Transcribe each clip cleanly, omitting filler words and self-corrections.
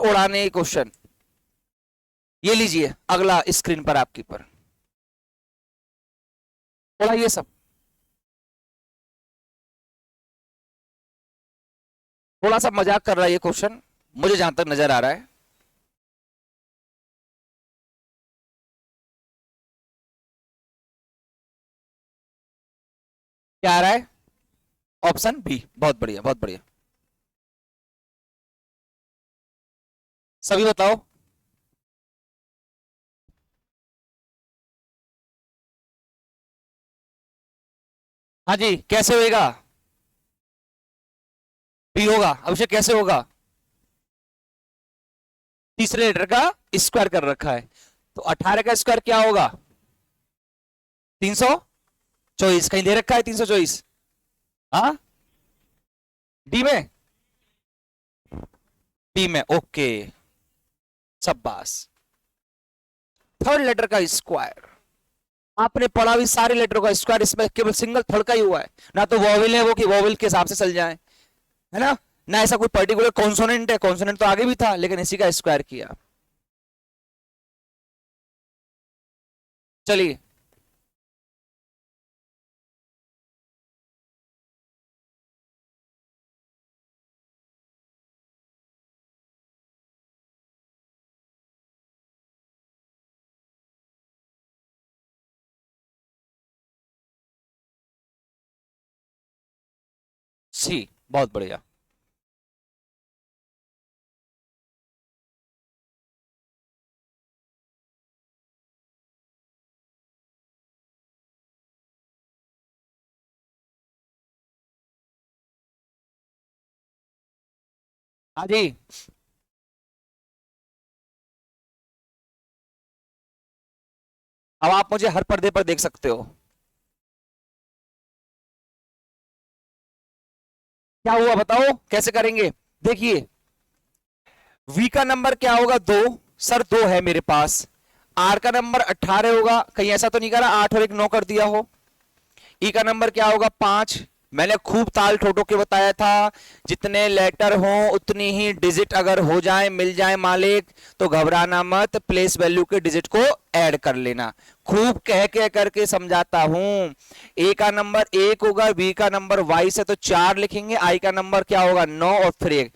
उड़ाने क्वेश्चन। ये लीजिए अगला स्क्रीन पर आपकी पर उड़ाइए सब। थोड़ा सा मजाक कर रहा है ये क्वेश्चन, मुझे जहां तक नजर आ रहा है। क्या आ रहा है? ऑप्शन बी, बहुत बढ़िया बहुत बढ़िया। सभी बताओ। हाँ जी, कैसे होएगा? बी होगा। अभिषेक कैसे होगा? तीसरे लेटर का स्क्वायर कर रखा है, तो 18 का स्क्वायर क्या होगा? 324। कहीं दे रखा है 324? हाँ, डी में। डी में, ओके। शाबाश। थर्ड लेटर का स्क्वायर। आपने पढ़ा भी सारे लेटरों का स्क्वायर, इसमें केवल सिंगल थर्ड का ही हुआ है। ना तो वॉवेल है वो कि वॉवेल के हिसाब से चल जाए, है ना ऐसा कोई पर्टिकुलर कॉन्सोनेंट है, कॉन्सोनेंट तो आगे भी था लेकिन इसी का स्क्वायर किया। चलिए। सी, बहुत बढ़िया। हाँ जी। अब आप मुझे हर पर्दे पर देख सकते हो। क्या हुआ बताओ, कैसे करेंगे? देखिए, वी का नंबर क्या होगा? 2। सर 2 है मेरे पास। आर का नंबर 18 होगा, कहीं ऐसा तो नहीं करा 8 और 1 9 कर दिया हो। ई का नंबर क्या होगा? 5। मैंने खूब ताल ठोठो के बताया था, जितने लेटर हो उतनी ही डिजिट अगर हो जाए, मिल जाए मालिक, तो घबराना मत, प्लेस वैल्यू के डिजिट को ऐड कर लेना। खूब कह कह करके समझाता हूं। ए का नंबर 1 होगा, बी का नंबर 22 है तो 4 लिखेंगे, आई का नंबर क्या होगा? 9 और फिर 1।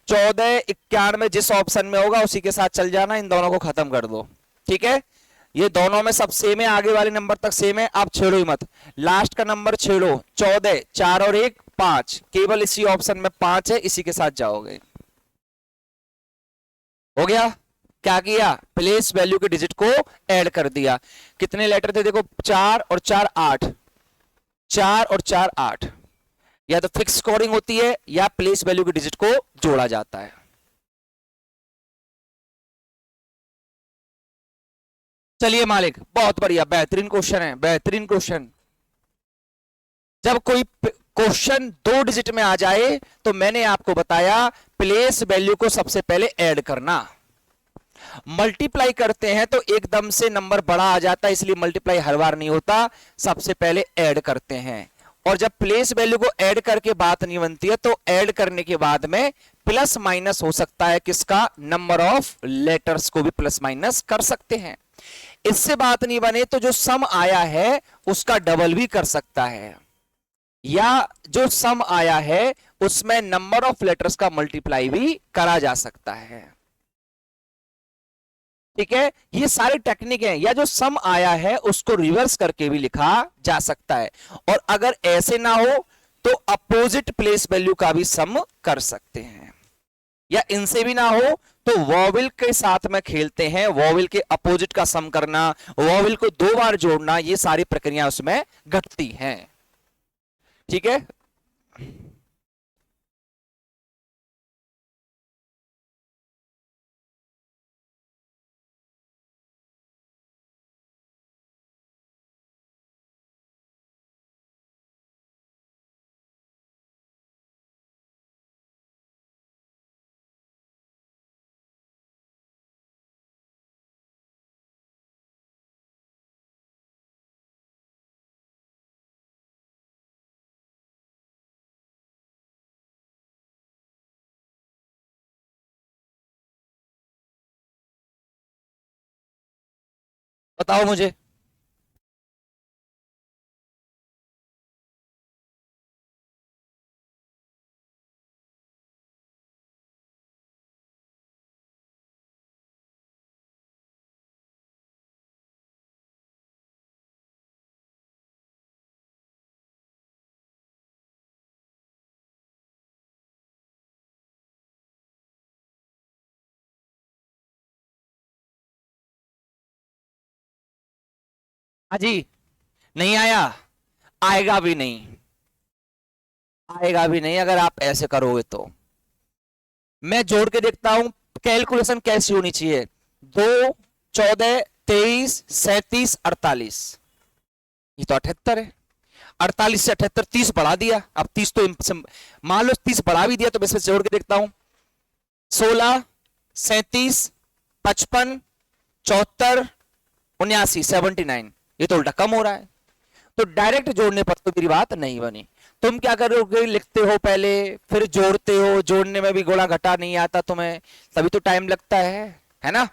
14 91 जिस ऑप्शन में होगा उसी के साथ चल जाना, इन दोनों को खत्म कर दो। ठीक है, ये दोनों में सब सेम है, आगे वाले नंबर तक सेम है, आप छेड़ो ही मत। लास्ट का नंबर छेड़ो। 14, 4 और 1 5, केवल इसी ऑप्शन में 5 है, इसी के साथ जाओगे। हो गया। क्या किया? प्लेस वैल्यू के डिजिट को ऐड कर दिया। कितने लेटर थे देखो? 4 और 4 8। 4 और 4 8। या तो फिक्स स्कोरिंग होती है या प्लेस वैल्यू के डिजिट को जोड़ा जाता है। चलिए मालिक, बहुत बढ़िया, बेहतरीन क्वेश्चन है, बेहतरीन क्वेश्चन। जब कोई क्वेश्चन 2 डिजिट में आ जाए तो मैंने आपको बताया प्लेस वैल्यू को सबसे पहले ऐड करना। मल्टीप्लाई करते हैं तो एकदम से नंबर बड़ा आ जाता है, इसलिए मल्टीप्लाई हर बार नहीं होता, सबसे पहले ऐड करते हैं। और जब प्लेस वैल्यू को ऐड करके बात नहीं बनती है तो ऐड करने के बाद में प्लस माइनस हो सकता है, किसका? नंबर ऑफ लेटर्स को भी प्लस माइनस कर सकते हैं। इससे बात नहीं बने तो जो सम आया है उसका डबल भी कर सकता है, या जो सम आया है उसमें नंबर ऑफ लेटर्स का मल्टीप्लाई भी करा जा सकता है। ठीक है, ये सारी टेक्निक है, या जो सम आया है उसको रिवर्स करके भी लिखा जा सकता है। और अगर ऐसे ना हो तो अपोजिट प्लेस वैल्यू का भी सम कर सकते हैं, या इनसे भी ना हो तो वॉविल के साथ में खेलते हैं, वॉविल के अपोजिट का सम करना, वॉविल को 2 बार जोड़ना, ये सारी प्रक्रिया उसमें घटती हैं। ठीक है। बताओ मुझे। हाँ जी। नहीं आया? आएगा भी नहीं। आएगा भी नहीं अगर आप ऐसे करोगे तो। मैं जोड़ के देखता हूं कैलकुलेशन कैसी होनी चाहिए। 2, 14, 23, 37, 48। ये तो 78 है। 48 से 78, 30 बढ़ा दिया। अब 30 तो मान लो 30 बढ़ा भी दिया तो मैं इसमें जोड़ के देखता हूं। 16, 37, 55, 74, 79, 79। ये तो उल्टा कम हो रहा है। तो डायरेक्ट जोड़ने पर तो मेरी बात नहीं बनी। तुम क्या करोगे, लिखते हो पहले, फिर जोड़ते हो। जोड़ने में भी गुणा घटा नहीं आता तुम्हें, तभी तो टाइम लगता है ना।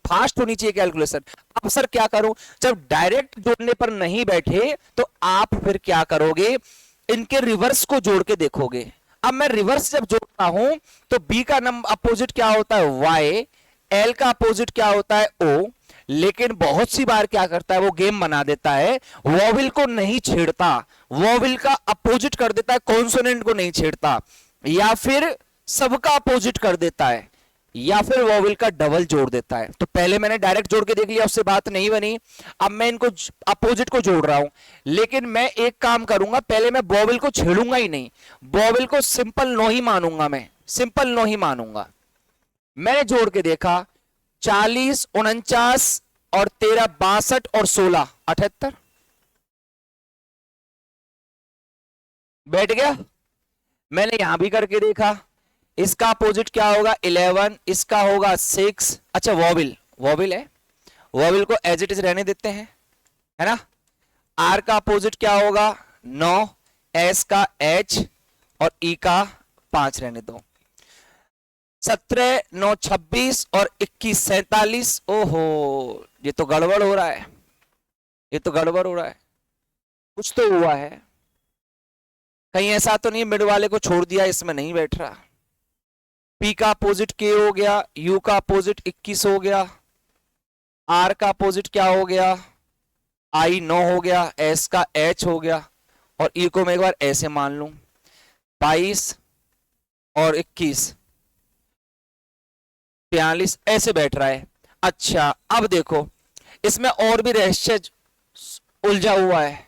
फास्ट होनी चाहिए कैलकुलेशन। अब सर क्या करूं, जब डायरेक्ट जोड़ने पर नहीं बैठे तो आप फिर क्या करोगे, इनके रिवर्स को जोड़ के देखोगे। अब मैं रिवर्स जब जोड़ता हूं तो बी का नंबर अपोजिट क्या होता है, वाई। एल का अपोजिट क्या होता है, ओ। लेकिन बहुत सी बार क्या करता है, वो गेम बना देता है, वॉविल को नहीं छेड़ता, वॉविल का अपोजिट कर देता है, कॉन्सोनेंट को नहीं छेड़ता, या फिर सबका अपोजिट कर देता है, या फिर वॉविल का डबल जोड़ देता है। तो पहले मैंने डायरेक्ट जोड़ के देख लिया, उससे बात नहीं बनी। अब मैं इनको अपोजिट को जोड़ रहा हूं। लेकिन मैं एक काम करूंगा, पहले मैं वॉविल को छेड़ूंगा ही नहीं, वॉविल को सिंपल नो ही मानूंगा, मैं सिंपल नो ही मानूंगा। मैंने जोड़ के देखा, 40, 49 और 13, 62 और 16, 78। बैठ गया। मैंने यहां भी करके देखा, इसका अपोजिट क्या होगा, 11, इसका होगा 6। अच्छा वॉविल, वॉविल है, वॉविल को एज इट इज रहने देते हैं, है ना। आर का अपोजिट क्या होगा, 9। एस का एच और ई का 5 रहने दो। 17, 9, 26 और 21, 47। ओहो, ये तो गड़बड़ हो रहा है, ये तो गड़बड़ हो रहा है। कुछ तो हुआ है, कहीं ऐसा तो नहीं मिड वाले को छोड़ दिया, इसमें नहीं बैठ रहा। पी का अपोजिट के हो गया, यू का अपोजिट 21 हो गया, आर का अपोजिट क्या हो गया, आई 9 हो गया, एस का एच हो गया, और ई को मैं एक बार ऐसे मान लूं, 22 और 21, 42 ऐसे बैठ रहा है। अच्छा अब देखो, इसमें और भी रहस्य उलझा हुआ है,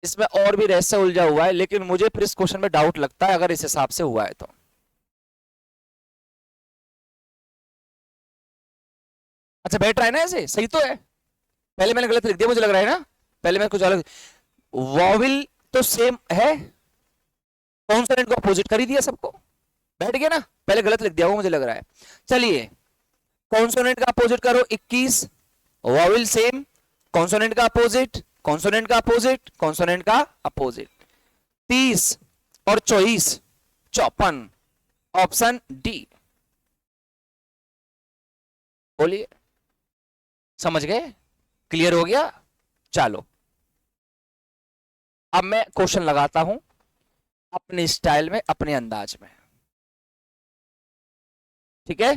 इसमें और भी रहस्य उलझा हुआ है, लेकिन मुझे फिर इस क्वेश्चन में डाउट लगता है अगर इस हिसाब से हुआ है तो। अच्छा बैठ रहा है ना, ऐसे सही तो है। पहले मैंने गलत लिख दिया मुझे लग रहा है ना, पहले मैं कुछ अलग। वॉविल तो सेम है, कॉन्सोनेंट को अपोजिट कर ही दिया सबको, बैठ गया ना। पहले गलत लिख दिया वो मुझे लग रहा है। चलिए, कॉन्सोनेंट का अपोजिट करो, 21। वॉविल सेम, कॉन्सोनेंट का अपोजिट, कॉन्सोनेंट का अपोजिट, कॉन्सोनेंट का अपोजिट। 30 और 24, 54। Option D. बोलिए, समझ गए, क्लियर हो गया। चलो अब मैं क्वेश्चन लगाता हूं अपने स्टाइल में, अपने अंदाज में, ठीक है।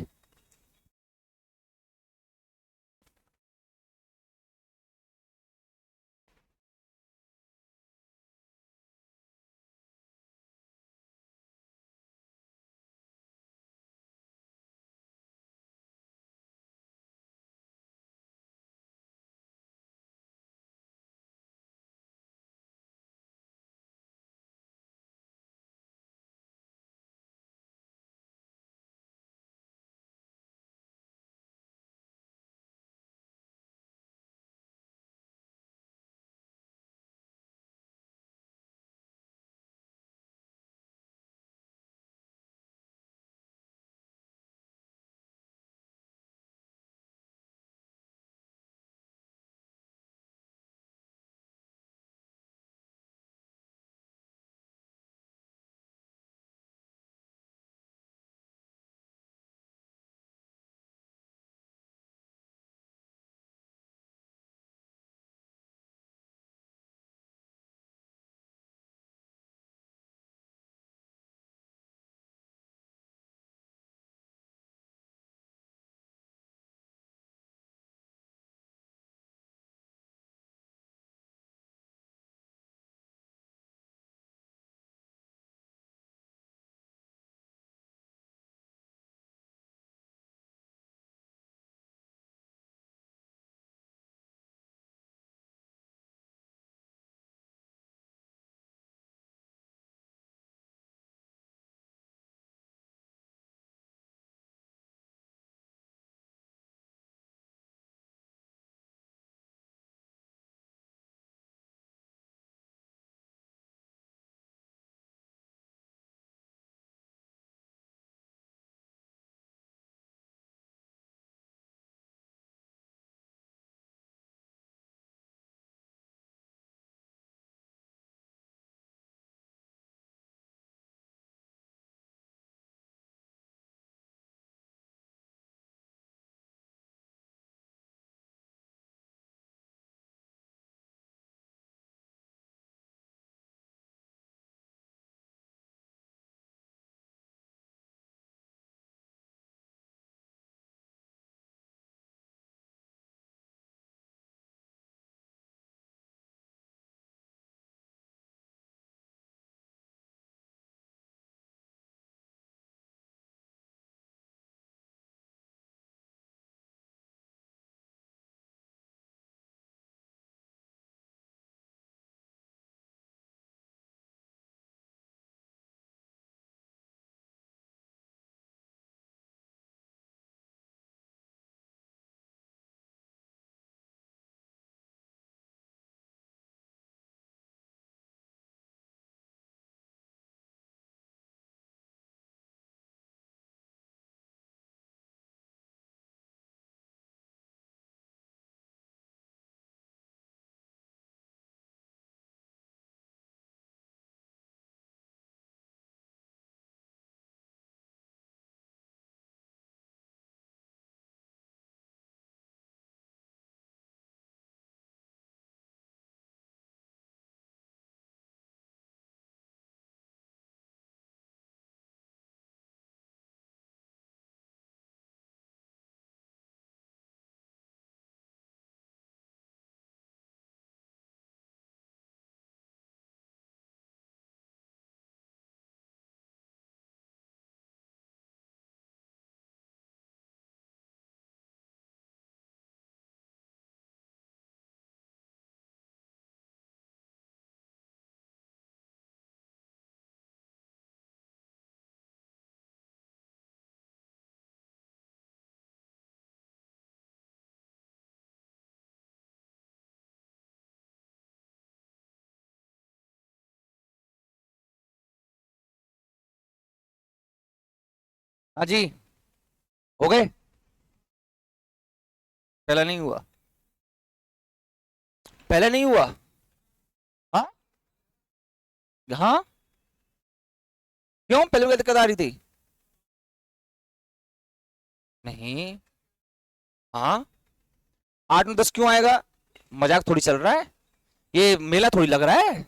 हाँ जी, हो गए। पहला नहीं हुआ, पहले नहीं हुआ। हाँ, हाँ, क्यों पहले में दिक्कत आ रही थी? नहीं। हाँ, 8 में 10 क्यों आएगा? मजाक थोड़ी चल रहा है, ये मेला थोड़ी लग रहा है।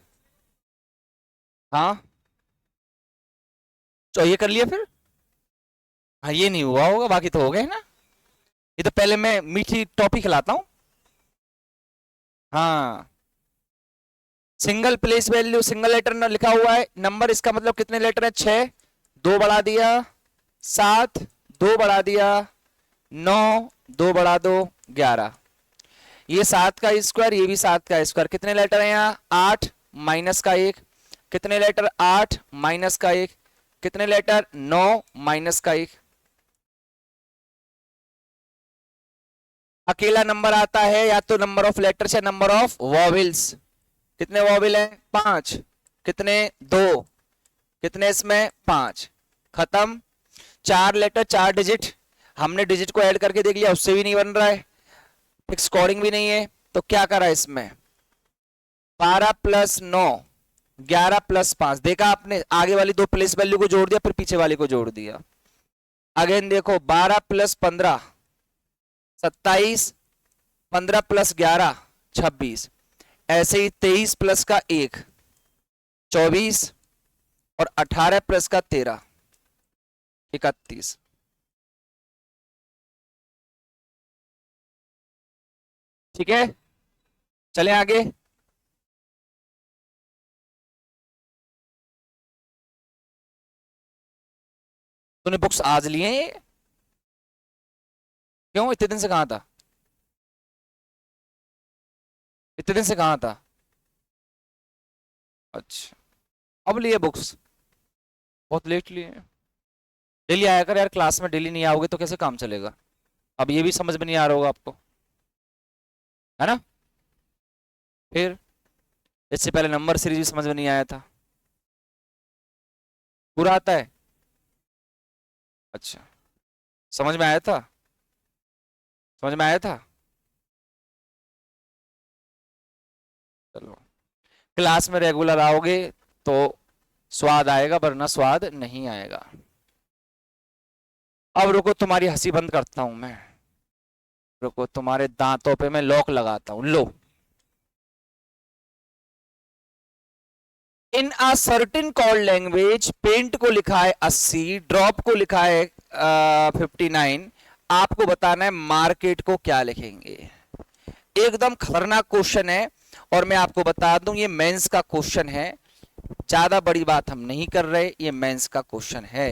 हाँ, तो ये कर लिया फिर। हाँ, ये नहीं हुआ होगा, बाकी तो हो गए ना। ये तो पहले मैं मीठी टॉफी खिलाता हूँ। हाँ, single place value, single letter न लिखा हुआ है नंबर, इसका मतलब कितने लेटर है? 6, 2 बढ़ा दिया 7, 2 बढ़ा दिया 9, 2 बढ़ा दो 11। ये 7 का स्क्वायर, ये भी 7 का स्क्वायर। कितने लेटर है यहाँ? 8 माइनस का 1। कितने लेटर? 8 माइनस का 1। कितने लेटर? 9 माइनस का 1। अकेला नंबर आता है या तो नंबर ऑफ लेटर्स या नंबर ऑफ वॉवेल्स। कितने वॉवेल हैं? 5। कितने? 2। कितने इसमें? 5। खत्म। 4 लेटर 4 डिजिट, हमने डिजिट को ऐड करके देख लिया, उससे भी नहीं बन रहा है, फिक्स कोडिंग भी नहीं है। तो क्या करा इसमें? 12 + 9, 11 + 5। देखा आपने, आगे वाली 2 प्लेस वैल्यू को जोड़ दिया, फिर पीछे वाली को जोड़ दिया। अगेन देखो, 12 + 15 27, 15 + 11 26। ऐसे ही 23 प्लस का 1 24, और 18 प्लस का 13 31। ठीक है, चले आगे। तूने बुक्स आज लिए हैं ये? क्यों, इतने दिन से कहां था? इतने दिन से कहां था? अच्छा, अब लिए बुक्स? बहुत लेट लिए हैं। डेली आया कर यार, क्लास में डेली नहीं आओगे तो कैसे काम चलेगा? अब ये भी समझ में नहीं आ रहा होगा आपको, है ना? फिर इससे पहले नंबर सीरीज भी समझ में नहीं आया था। पूरा आता है? अच्छा, समझ में आया था? समझ में आया था? चलो, क्लास में रेगुलर आओगे तो स्वाद आएगा, वरना स्वाद नहीं आएगा। अब रुको, तुम्हारी हंसी बंद करता हूं मैं। रुको, तुम्हारे दांतों पे मैं लॉक लगाता हूं, लो। In a certain called language, paint को लिखा है 80, ड्रॉप को लिखा है 59। आपको बताना है मार्केट को क्या लिखेंगे। एकदम खतरनाक क्वेश्चन है, और मैं आपको बता दूं ये मेंस का क्वेश्चन है। ज्यादा बड़ी बात हम नहीं कर रहे, ये मेंस का क्वेश्चन है।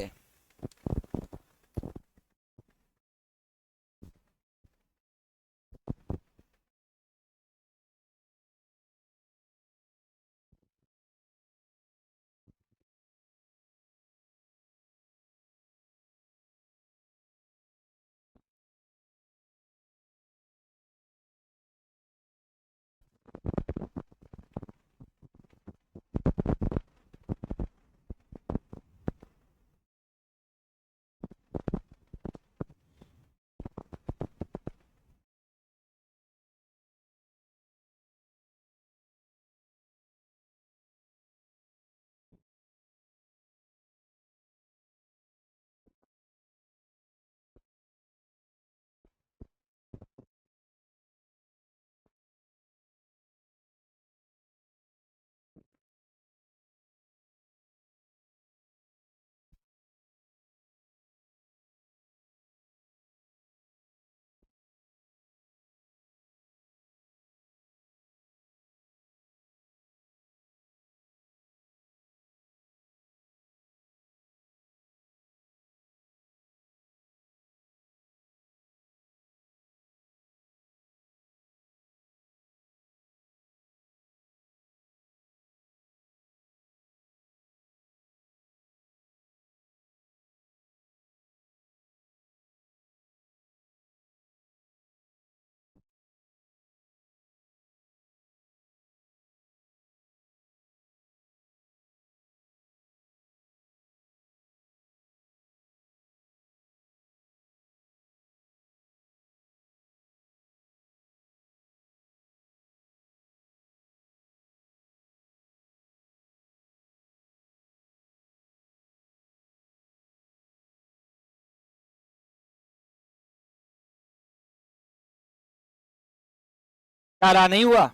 तारा नहीं हुआ,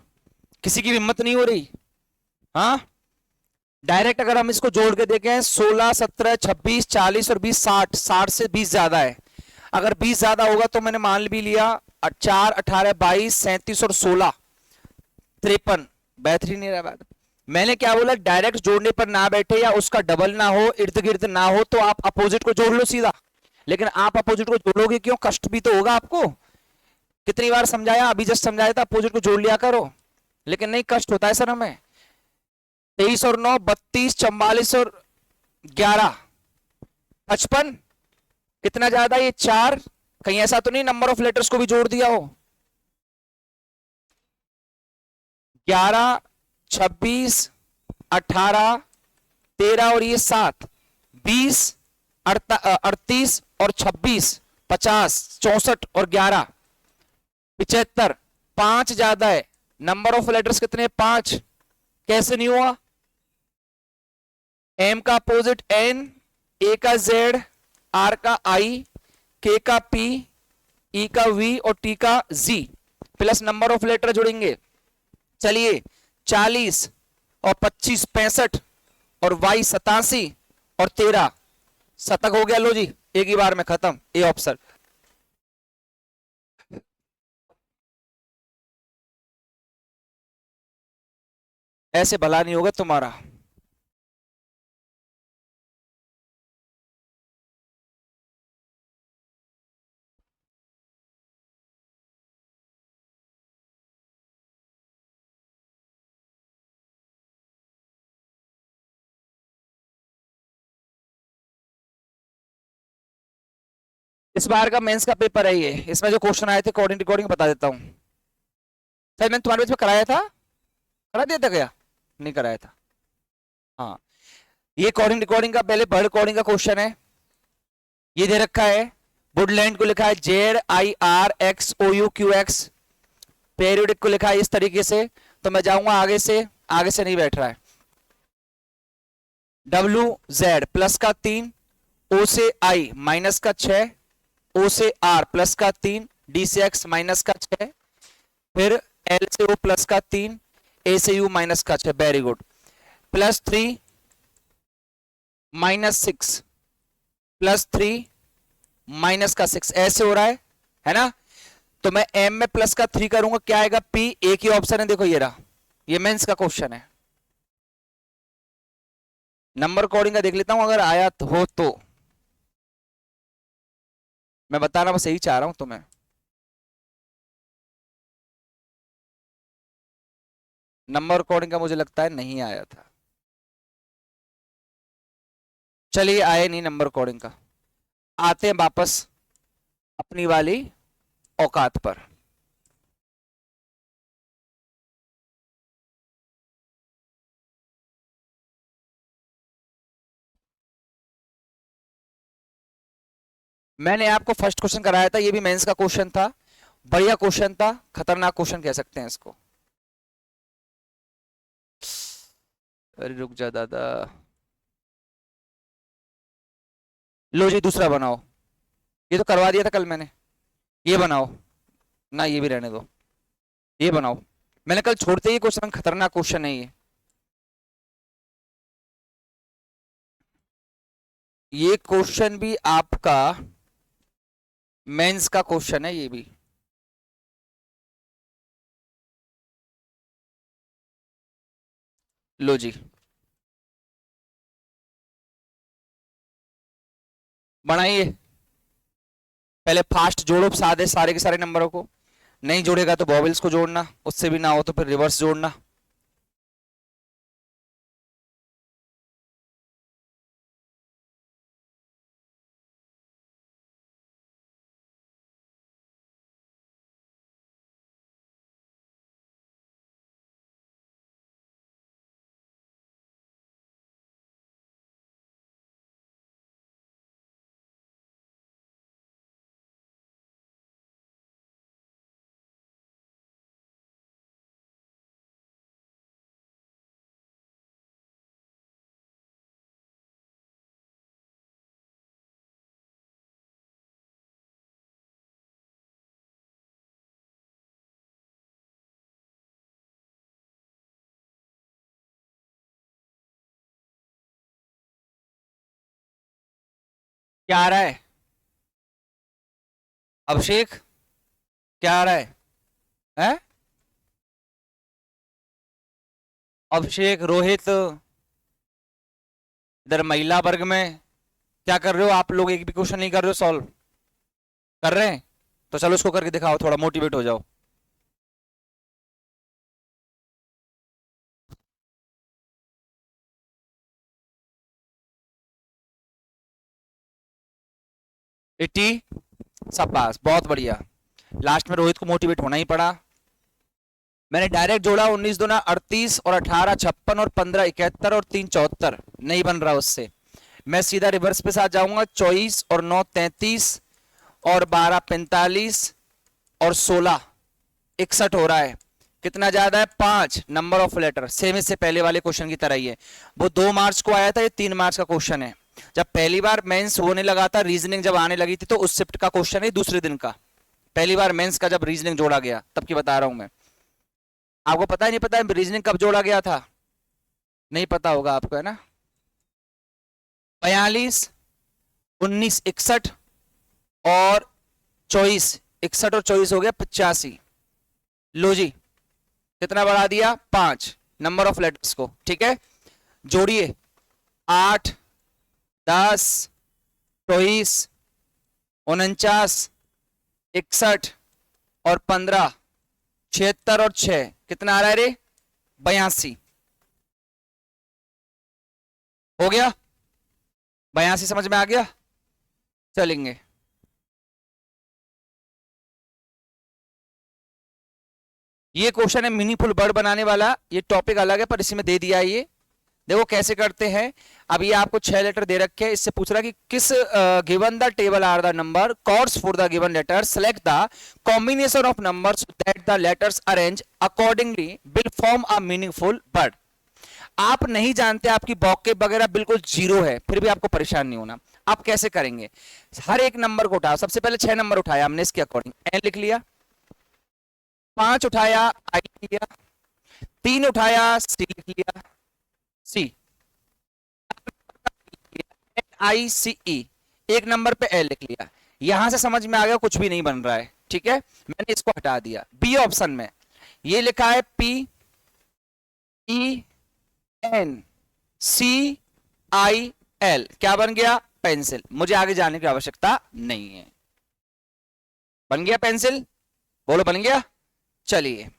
किसी की भी हिम्मत नहीं हो रही। हाँ, डायरेक्ट अगर हम इसको जोड़ के देखें, 16 17 26 40 और 20 60, 60 से 20 ज्यादा है। अगर 20 ज्यादा होगा तो मैंने मान भी लिया 4 18 22 37 और 16 53। बेहतरीन नहीं रहा बात। मैंने क्या बोला, डायरेक्ट जोड़ने पर ना बैठे या उसका डबल ना हो, इर्द गिर्द ना हो, तो आप अपोजिट को जोड़ लो सीधा। लेकिन आप अपोजिट को जोड़ोगे क्यों, कष्ट भी तो होगा आपको। कितनी बार समझाया, अभी जस्ट समझाया था, अपोजिट को जोड़ लिया करो। लेकिन नहीं, कष्ट होता है सर हमें। 23 और 9 32, 44 और 11 55। कितना ज्यादा ये 4। कहीं ऐसा तो नहीं नंबर ऑफ लेटर्स को भी जोड़ दिया हो। 11 26 18 13 और ये 7 20 38 और 26 50 64 और 11 75। 5 ज्यादा है, नंबर ऑफ लेटर्स कितने, 5। कैसे नहीं हुआ, एम का अपोजिट एन, ए का जेड, आर का आई, के का पी, ई का वी और टी का जी, प्लस नंबर ऑफ लेटर जुड़ेंगे। चलिए 40 और 25 65 और वाई 87 और 13 शतक हो गया। लो जी, एक ही बार में खत्म, ए ऑप्शन। ऐसे भला नहीं होगा तुम्हारा। इस बार का मेंस का पेपर है ये, इसमें जो क्वेश्चन आए थे कोडिंग रिकॉर्डिंग बता देता हूं। सर मैंने तुम्हारे पेज में कराया था, करा दिया था क्या, नहीं कराया था। हाँ, ये कोडिंग रिकॉर्डिंग का पहले बर्ड कोडिंग का क्वेश्चन है। ये दे रखा है, वुडलैंड को लिखा है ZIRXOUQX, पेरियोडिक को लिखा है इस तरीके से। तो मैं जाऊंगा आगे से, आगे से नहीं बैठ रहा है। WZ प्लस का 3, O से I माइनस का 6, O से R प्लस का 3, D से X माइनस का 6, फिर L से O प्लस का 3, A से U माइनस का 6। Very good. +3 -6 +3 माइनस का 6, ऐसे हो रहा है ना। तो मैं M में प्लस का 3 करूंगा, क्या आएगा P। एक ही ऑप्शन है, देखो ये रहा, ये मेंस का क्वेश्चन है। नंबर कोडिंग का देख लेता हूं, अगर आया तो हो तो। मैं बताना बस यही चाह रहा हूं तुम्हें। नंबर कोडिंग का मुझे लगता है नहीं आया था। चलिए, आए नहीं नंबर कोडिंग का। आते हैं वापस अपनी वाली औकात पर। मैंने आपको फर्स्ट क्वेश्चन कराया था, ये भी मेंस का क्वेश्चन था। बढ़िया क्वेश्चन था, खतरनाक क्वेश्चन कह सकते हैं इसको। अरे रुक जा दादा। लो जी, दूसरा बनाओ। ये तो करवा दिया था कल मैंने। ये बनाओ। ना, ये भी रहने दो, ये बनाओ। मैंने कल छोड़ते ही क्वेश्चन, खतरनाक क्वेश्चन है ये। ये क्वेश्चन भी आपका मेंस का क्वेश्चन है ये भी। लो जी, बनाइए। पहले फास्ट जोड़ो सादे सारे के सारे नंबरों को। नहीं जोड़ेगा तो वॉवेल्स को जोड़ना, उससे भी ना हो तो फिर रिवर्स जोड़ना। क्या आ रहा है अभिषेक? क्या आ रहा है? हैं? अभिषेक, रोहित, इधर महिला वर्ग में क्या कर रहे हो आप लोग? एक भी क्वेश्चन नहीं कर रहे हो सॉल्व? कर रहे हैं? तो चलो उसको करके दिखाओ, थोड़ा मोटिवेट हो जाओ। 80। शाबाश, बहुत बढ़िया। लास्ट में रोहित को मोटिवेट होना ही पड़ा। मैंने डायरेक्ट जोड़ा, 19 दूना 38 और 18 56 और 15 71 और 3 74, नहीं बन रहा उससे। मैं सीधा रिवर्स पे साथ जाऊंगा, 24 और 9 33 और 12 45 और 16 61 हो रहा है। कितना ज्यादा है? 5 नंबर ऑफ लेटर, सेम इससे पहले वाले क्वेश्चन की तरह ही है। वो 2 मार्च को आया था, ये 3 मार्च का क्वेश्चन है। जब पहली बार मेंस होने लगा था, रीजनिंग जब आने लगी थी, तो उस शिफ्ट का क्वेश्चन है, दूसरे दिन का। पहली बार मेंस का जब रीजनिंग जोड़ा गया तब की बता रहा हूं मैं। आपको पता ही नहीं पता है रीजनिंग कब जोड़ा गया था? नहीं पता होगा आपको, है ना? 42 19 61 और 24, 61 और 24 हो गया 85। लो जी, कितना बढ़ा दिया? 5 नंबर ऑफ लेटर्स को, ठीक है। जोड़िए, 8 10 24 49 61 और 15 76 और 6, कितना आ रहा है रे? 82। हो गया? 82 समझ में आ गया? चलेंगे। ये क्वेश्चन है मीनिंगफुल वर्ड बनाने वाला, ये टॉपिक अलग है पर इसी में दे दिया है ये। देखो कैसे करते हैं। अब ये आपको 6 लेटर दे रखे हैं, इससे पूछ रहा है कि किस given the table are the number codes for the given letter, select the combination of numbers that the letters arrange accordingly will form a meaningful word. आप नहीं जानते, आपकी वोकैब वगैरह बिल्कुल जीरो है, फिर भी आपको परेशान नहीं होना। आप कैसे करेंगे? हर एक नंबर को उठाओ, सबसे पहले 6 नंबर उठाया हमने, इसके अकॉर्डिंग एन लिख लिया। 5 उठाया, आई लिख लिया। 3 उठाया, सी लिख लिया। सी, आई सी ई। एक नंबर पे एल लिख लिया। यहां से समझ में आ गया कुछ भी नहीं बन रहा है, ठीक है, मैंने इसको हटा दिया। बी ऑप्शन में ये लिखा है P E N C I L, क्या बन गया? पेंसिल। मुझे आगे जाने की आवश्यकता नहीं है। बन गया पेंसिल? बोलो बन गया? चलिए।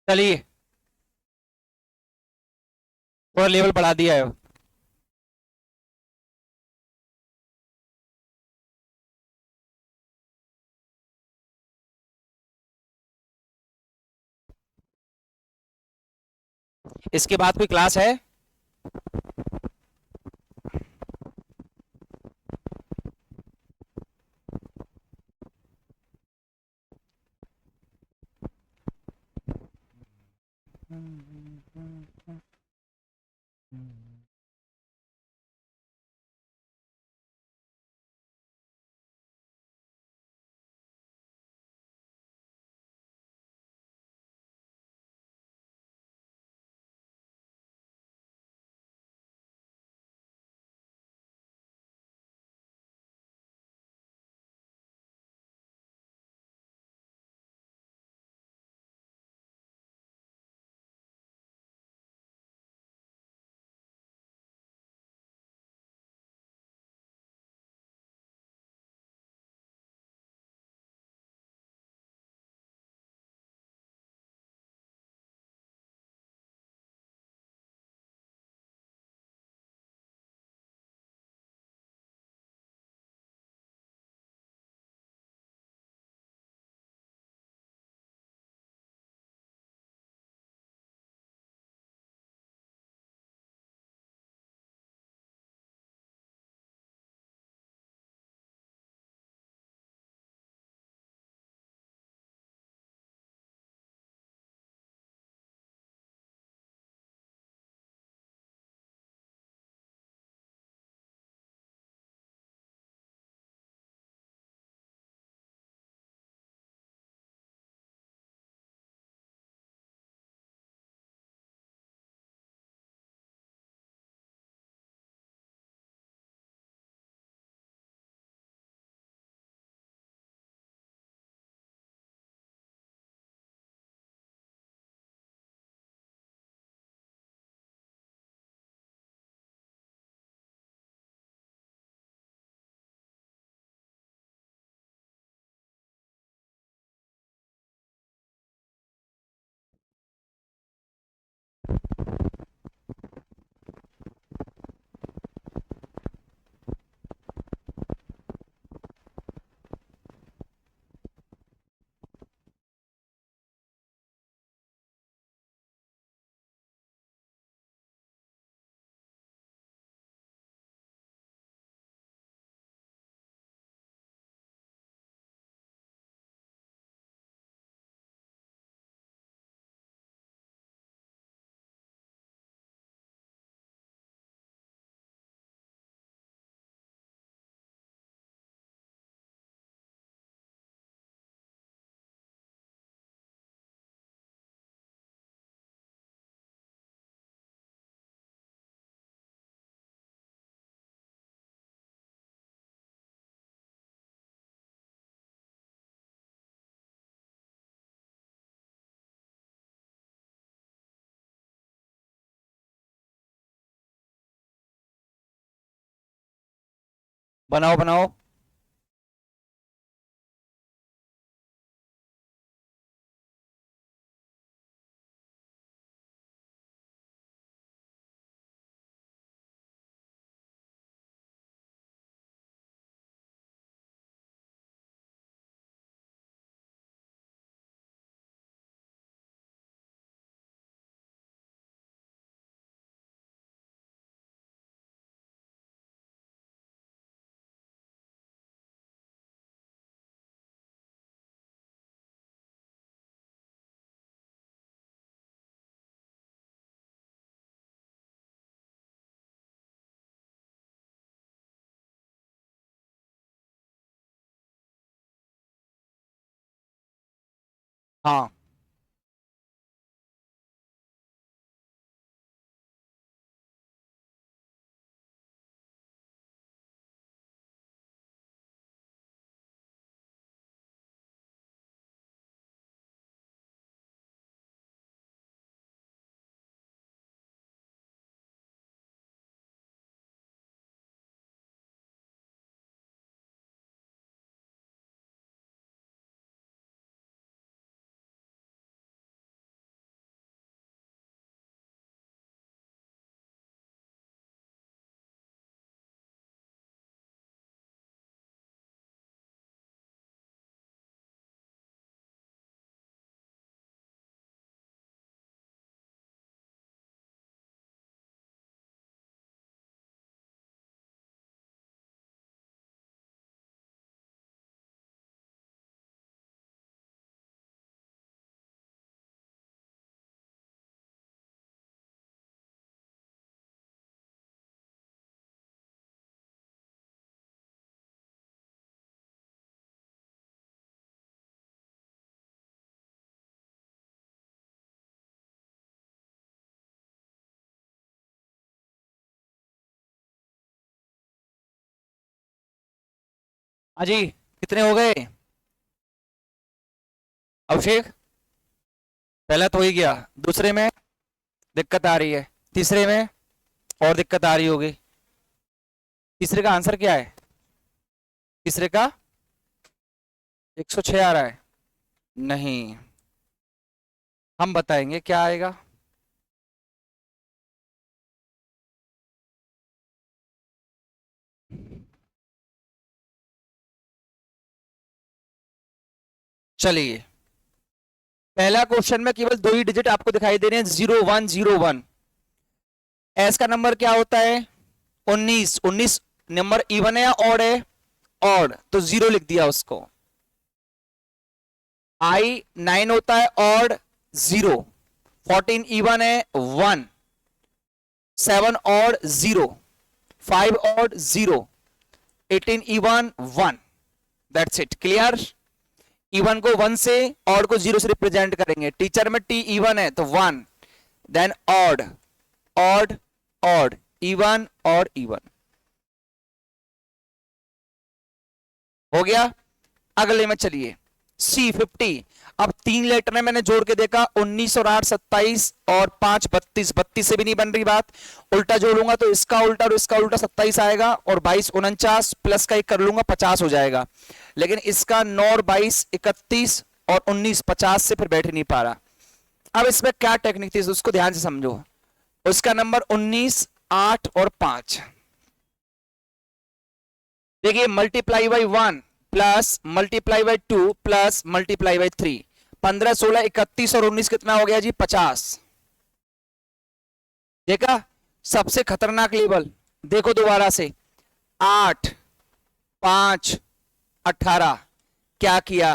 चलिए, और लेवल बढ़ा दिया है। इसके बाद कोई क्लास है? बनाओ बनाओ। हाँ। अजी कितने हो गए अभिषेक? पहला तो हो ही गया, दूसरे में दिक्कत आ रही है, तीसरे में और दिक्कत आ रही होगी। तीसरे का आंसर क्या है? तीसरे का 106 आ रहा है? नहीं, हम बताएंगे क्या आएगा। चलिए, पहला क्वेश्चन में केवल दो ही डिजिट आपको दिखाई दे रहे हैं, 0101। एस का नंबर क्या होता है? 19। 19 नंबर इवन है या ऑड है? ऑड, तो 0 लिख दिया उसको। आई 9 होता है, ऑड 0। 14 इवन है 1। 7 odd 0। 5 odd 0। 18 even 1। That's it, clear. Even को 1 से, ऑड को 0 से रिप्रेजेंट करेंगे। टीचर में टी इवन है तो 1, then odd, odd, odd, even और इवन। हो गया। अगले में चलिए, C50। अब 3 लेटर है, मैंने जोड़ के देखा, 19 और 8 27 और 5 32। 32 से भी नहीं बन रही बात, उल्टा जोड़ूंगा तो इसका उल्टा और इसका उल्टा 27 आएगा, और 22 49 प्लस का एक कर लूंगा 50 हो जाएगा। लेकिन इसका 9 और 22 31 और 19 50 से फिर बैठ नहीं पा रहा। अब इसमें क्या टेक्निक थी उसको ध्यान से समझो। उसका नंबर 19 8 और 5। देखिए, multiply by 1 plus multiply by 2 plus multiply by 3। 15 16 31 और 19 कितना हो गया जी? 50। देखा, सबसे खतरनाक लेवल। देखो दोबारा से, 8 5 18। क्या किया?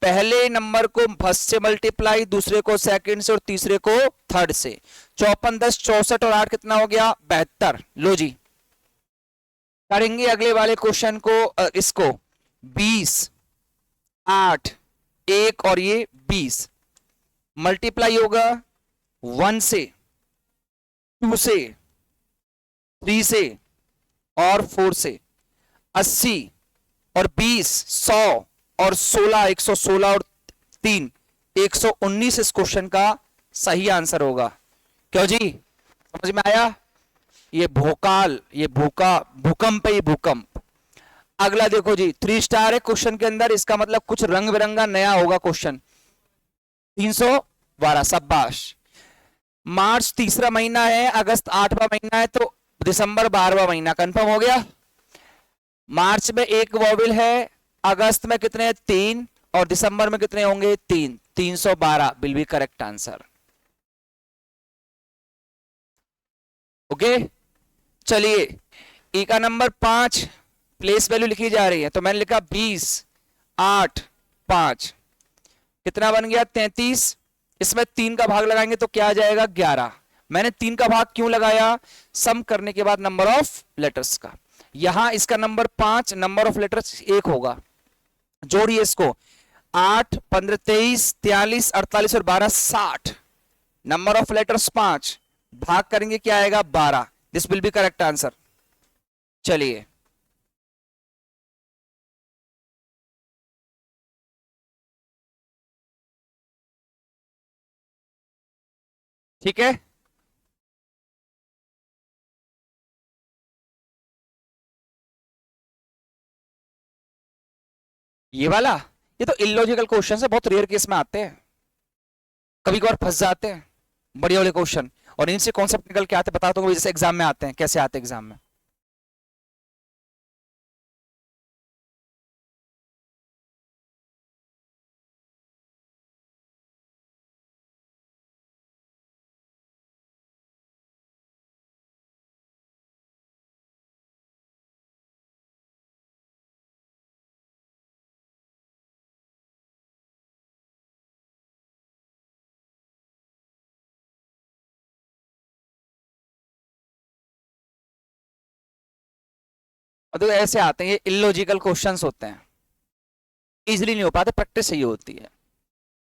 पहले नंबर को फर्स्ट से मल्टीप्लाई, दूसरे को सेकंड से और तीसरे को थर्ड से। 54 10 64 और 8 कितना हो गया? 72। लो जी, करेंगे अगले वाले क्वेश्चन को, इसको 20 8 1 और ये 20 मल्टीप्लाई होगा 1 से, 2 से, 3 से और 4 से। 80 और 20 100 और 16 116 और 3 119 इस क्वेश्चन का सही आंसर होगा। क्यों जी, समझ में आया? ये भोकाल, ये भूकंप है, ये भूकंप। अगला देखो जी, 3 स्टार है क्वेश्चन के अंदर, इसका मतलब कुछ रंग बिरंगा नया होगा क्वेश्चन। 312, शाबाश। मार्च तीसरा महीना है, अगस्त 8वां महीना है, तो दिसंबर 12वां महीना। कंफर्म हो गया? मार्च में एक वॉवेल है, अगस्त में कितने? 3, और दिसंबर में कितने होंगे? 3। 312 will be correct answer. Okay, चलिए, ई का नंबर 5, प्लेस वैल्यू लिखी जा रही है, तो मैंने लिखा 20 8 5 कितना बन गया? 33। इसमें 3 का भाग लगाएंगे तो क्या आ जाएगा? 11। मैंने 3 का भाग क्यों लगाया? सम करने के बाद नंबर ऑफ लेटर्स का। यहां इसका नंबर 5, नंबर ऑफ लेटर्स 1 होगा। जोड़िए इसको, 8 15 23 43 48 और 12 60। नंबर ऑफ लेटर्स 5, भाग करेंगे क्या आएगा? 12। This will be correct answer. चलिए, ठीक है। ये वाला, ये तो इलॉजिकल क्वेश्चन है, बहुत रेयर केस में आते हैं, कभी कभार फंस जाते हैं बढ़िया वाले क्वेश्चन, और इनसे कॉन्सेप्ट निकल के आते हैं। बताता हूँ जैसे एग्जाम में आते हैं, कैसे आते हैं एग्जाम में। और तो ऐसे आते हैं, ये इलॉजिकल क्वेश्चंस होते हैं, इजीली नहीं हो पाते, प्रैक्टिस चाहिए होती है।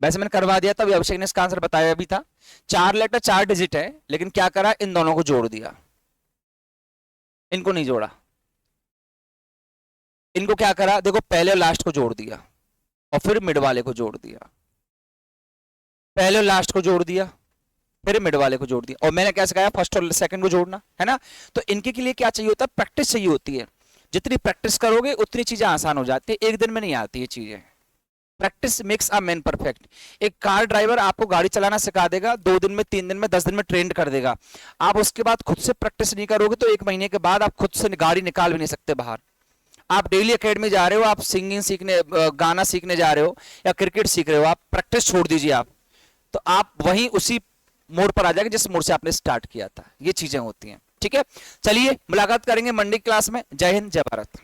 वैसे मैंने करवा दिया था, अभिषेक ने इसका आंसर बताया भी था। 4 लेटर 4 डिजिट है, लेकिन क्या करा, इन दोनों को जोड़ दिया, इनको नहीं जोड़ा। इनको क्या करा, देखो पहले और लास्ट को जोड़ दिया और फिर मिड वाले को जोड़ दिया, पहले और लास्ट को जोड़ दिया फिर मिड वाले को जोड़ दिया, और मैंने क्या सिखाया, फर्स्ट और सेकंड को जोड़ना है ना। तो इनके के लिए क्या चाहिए होता है, प्रैक्टिस चाहिए होती है। जितनी प्रैक्टिस करोगे उतनी चीजें आसान हो जाती है, एक दिन में नहीं आती ये चीजें। Practice makes a man perfect. एक कार ड्राइवर आपको गाड़ी चलाना सिखा देगा 2 दिन में, 3 दिन में, 10 दिन में ट्रेंड कर देगा। आप उसके बाद खुद से प्रैक्टिस नहीं करोगे तो 1 महीने के बाद आप खुद से गाड़ी निकाल भी नहीं सकते बाहर। आप डेली एकेडमी जा रहे हो, आप सिंगिंग सीखने, गाना सीखने जा रहे हो या क्रिकेट सीख रहे हो, आप प्रैक्टिस छोड़ दीजिए आप, तो आप वहीं उसी मोड़ पर आ जाएंगे जिस मोड़ से आपने स्टार्ट किया था। ये चीजें होती हैं, ठीक है। चलिए मुलाकात करेंगे मंडे क्लास में। जय हिंद, जय भारत।